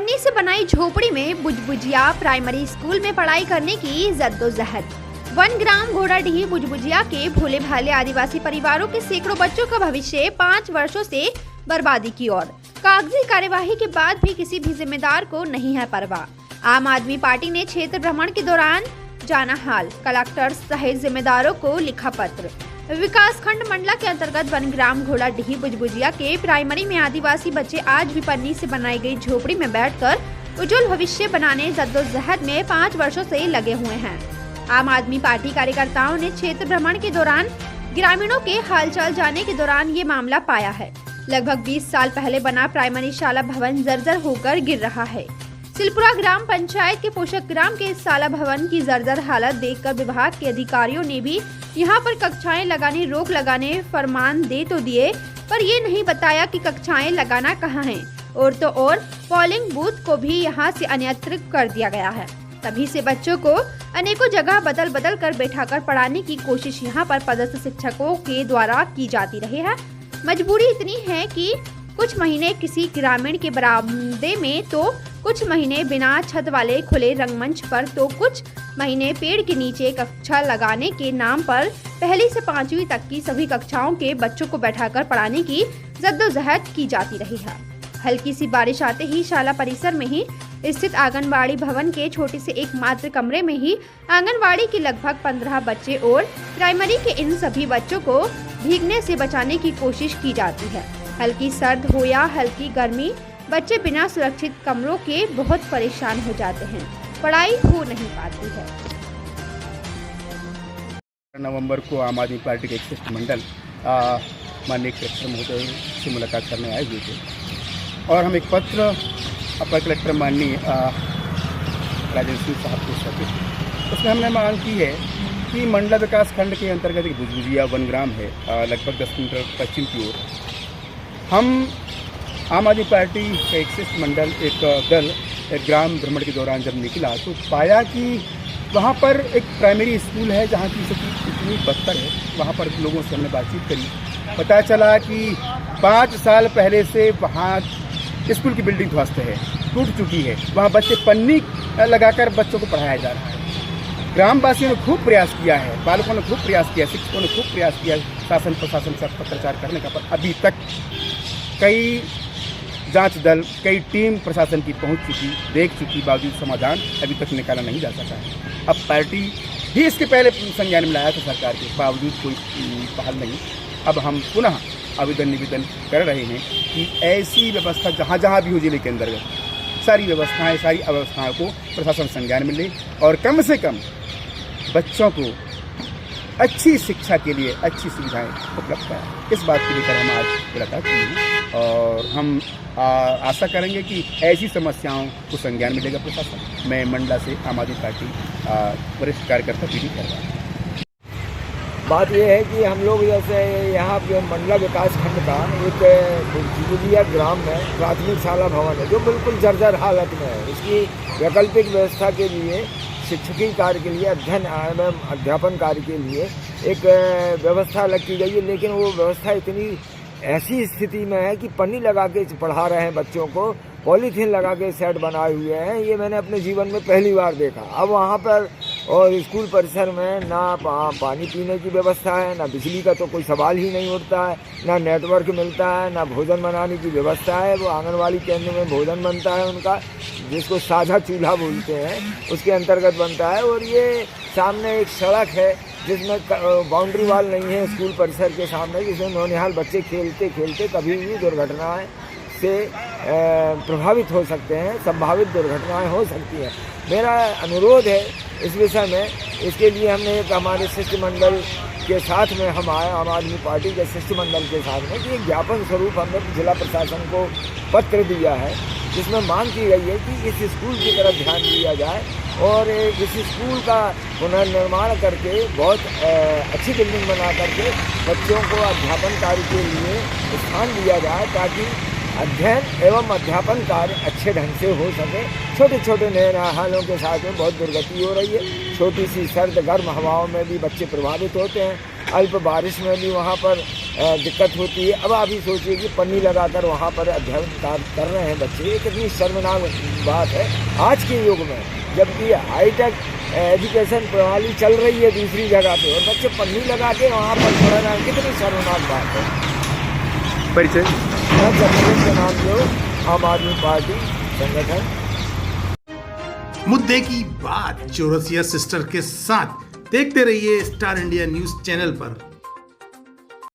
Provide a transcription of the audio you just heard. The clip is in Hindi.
पन्नी से बनाई झोपड़ी में बुजबुजिया प्राइमरी स्कूल में पढ़ाई करने की जद्दोजहद। वनग्राम घोड़ाडीह बुजबुजिया के भोले भाले आदिवासी परिवारों के सैकड़ों बच्चों का भविष्य 5 वर्षों से बर्बादी की ओर। कागजी कार्यवाही के बाद भी किसी भी जिम्मेदार को नहीं है परवाह। आम आदमी पार्टी ने क्षेत्र भ्रमण के दौरान जाना हाल, कलेक्टर सहित जिम्मेदारों को लिखा पत्र। विकास खंड मंडला के अंतर्गत वनग्राम घोड़ाडीह बुजबुजिया के प्राइमरी में आदिवासी बच्चे आज भी पन्नी से बनाई गई झोपड़ी में बैठकर उज्जवल भविष्य बनाने जद्दोजहद में 5 वर्षों से लगे हुए हैं। आम आदमी पार्टी कार्यकर्ताओं ने क्षेत्र भ्रमण के दौरान ग्रामीणों के हालचाल जानने के दौरान ये मामला पाया है। लगभग 20 साल पहले बना प्राइमरी शाला भवन जर्जर होकर गिर रहा है। सिलपुरा ग्राम पंचायत के पोषक ग्राम के इस शाला भवन की जर्जर हालत देखकर विभाग के अधिकारियों ने भी यहां पर कक्षाएं लगाने रोक लगाने फरमान दे तो दिए, पर ये नहीं बताया कि कक्षाएं लगाना कहां है। और तो और पोलिंग बूथ को भी यहां से अन्यत्र कर दिया गया है। तभी से बच्चों को अनेकों जगह बदल बदल कर बैठाकर पढ़ाने की कोशिश यहां पर पदस्थ शिक्षकों के द्वारा की जाती रही है। मजबूरी इतनी है कि कुछ महीने किसी ग्रामीण के बरामदे में, तो कुछ महीने बिना छत वाले खुले रंगमंच पर, तो कुछ महीने पेड़ के नीचे कक्षा लगाने के नाम पर पहली से 5वीं तक की सभी कक्षाओं के बच्चों को बैठाकर पढ़ाने की जद्दोजहद की जाती रही है। हल्की सी बारिश आते ही शाला परिसर में ही स्थित आंगनबाड़ी भवन के छोटे से एकमात्र कमरे में ही आंगनबाड़ी के लगभग 15 बच्चे और प्राइमरी के इन सभी बच्चों को भीगने से बचाने की कोशिश की जाती है। हल्की सर्द हो या हल्की गर्मी, बच्चे बिना सुरक्षित कमरों के बहुत परेशान हो जाते हैं, पढ़ाई हो नहीं पाती है। नवंबर को आम आदमी पार्टी के एक शिष्टमंडल माननीय कलेक्टर महोदय से मुलाकात करने आए हुए थे और हम एक पत्र अपर कलेक्टर माननीय राजेंद्र सिंह साहब को सौंपे थे। उसमें हमने मांग की है कि मंडला विकास खंड के अंतर्गत एक बुजबुजिया वनग्राम है, लगभग 10 किलोमीटर पश्चिम की ओर। हम आम आदमी पार्टी का एक शिष्टमंडल, एक दल एक ग्राम भ्रमण के दौरान जब निकला तो पाया कि वहाँ पर एक प्राइमरी स्कूल है जहाँ की स्थिति इतनी बदतर है। वहाँ पर लोगों से हमने बातचीत करी, पता चला कि 5 साल पहले से वहाँ स्कूल की बिल्डिंग ध्वस्त है, टूट चुकी है। वहाँ बच्चे पन्नी लगाकर बच्चों को पढ़ाया जा रहा है। ग्रामवासियों ने खूब प्रयास किया है, बालकों ने खूब प्रयास किया, शिक्षकों ने खूब प्रयास किया शासन प्रशासन से पत्राचार करने का, पर अभी तक कई जांच दल, कई टीम प्रशासन की पहुंच चुकी, देख चुकी, बावजूद समाधान अभी तक निकाला नहीं जा सका है। अब पार्टी भी इसके पहले संज्ञान में लाया था सरकार के, बावजूद कोई पहल नहीं। अब हम पुनः आवेदन निवेदन कर रहे हैं कि ऐसी व्यवस्था जहाँ जहाँ भी हो जिले के अंतर्गत सारी व्यवस्थाएं, सारी अव्यवस्थाओं को प्रशासन संज्ञान में ले और कम से कम बच्चों को अच्छी शिक्षा के लिए अच्छी सुविधाएं उपलब्ध कराएं। इस बात को लेकर हम आज मुलाकात की है और हम आशा करेंगे कि ऐसी समस्याओं को संज्ञान में लेगा प्रशासन। मैं मंडला से आम आदमी पार्टी वरिष्ठ कार्यकर्ता पीडी कर रहा हूँ। बात यह है कि हम लोग जैसे यहाँ मंडला विकास खंड का एक बुजबुजिया ग्राम में प्राथमिक शाला भवन है जो बिल्कुल जर्जर हालत में है। इसकी वैकल्पिक व्यवस्था के लिए, शिक्षकी कार्य के लिए, अध्ययन एवं अध्यापन कार्य के लिए एक व्यवस्था अलग की गई है, लेकिन वो व्यवस्था इतनी ऐसी स्थिति में है कि पन्नी लगा के पढ़ा रहे हैं बच्चों को, पॉलीथीन लगा के सेट बनाए हुए हैं। ये मैंने अपने जीवन में पहली बार देखा। अब वहाँ पर और स्कूल परिसर में ना पानी पीने की व्यवस्था है, ना बिजली का तो कोई सवाल ही नहीं उठता है, ना नेटवर्क मिलता है, ना भोजन बनाने की व्यवस्था है। वो आंगनबाड़ी केंद्र में भोजन बनता है उनका, जिसको साझा चूल्हा बोलते हैं, उसके अंतर्गत बनता है। और ये सामने एक सड़क है जिसमें बाउंड्री वाल नहीं है स्कूल परिसर के सामने, जिसमें नौनिहाल बच्चे खेलते खेलते कभी भी दुर्घटनाएं से प्रभावित हो सकते हैं, संभावित दुर्घटनाएं हो सकती हैं। मेरा अनुरोध है इस विषय में, इसके लिए हमने एक हमारे शिष्टमंडल के साथ में हम आए, आम आदमी पार्टी के शिष्टमंडल के साथ में, कि एक ज्ञापन स्वरूप हमने जिला प्रशासन को पत्र दिया है जिसमें मांग की गई है कि इस स्कूल की तरफ ध्यान दिया जाए और इस स्कूल का पुनर्निर्माण करके बहुत अच्छी बिल्डिंग बना करके बच्चों को अध्यापन कार्य के लिए स्थान दिया जाए, ताकि अध्ययन एवं अध्यापन कार्य अच्छे ढंग से हो सके। छोटे छोटे नए हालों के साथ में बहुत दुर्गति हो रही है। छोटी सी सर्द गर्म हवाओं में भी बच्चे प्रभावित होते हैं। अल्प बारिश में भी वहाँ पर दिक्कत होती है। अब आप ही सोचिए कि पन्नी लगाकर वहाँ पर अध्ययन कर रहे हैं बच्चे, ये कितनी शर्मनाक बात है आज के युग में, जबकि हाईटेक एजुकेशन प्रणाली चल रही है दूसरी जगह पे और बच्चे पन्नी लगा के वहाँ पर पढ़ रहे हैं, कितनी शर्मनाक बात है। परिचय मैं जर्नलिस्ट के नाम जो आम आदमी पार्टी संगठन। मुद्दे की बात चौरसिया सिस्टर के साथ देखते रहिए स्टार इंडिया न्यूज चैनल पर।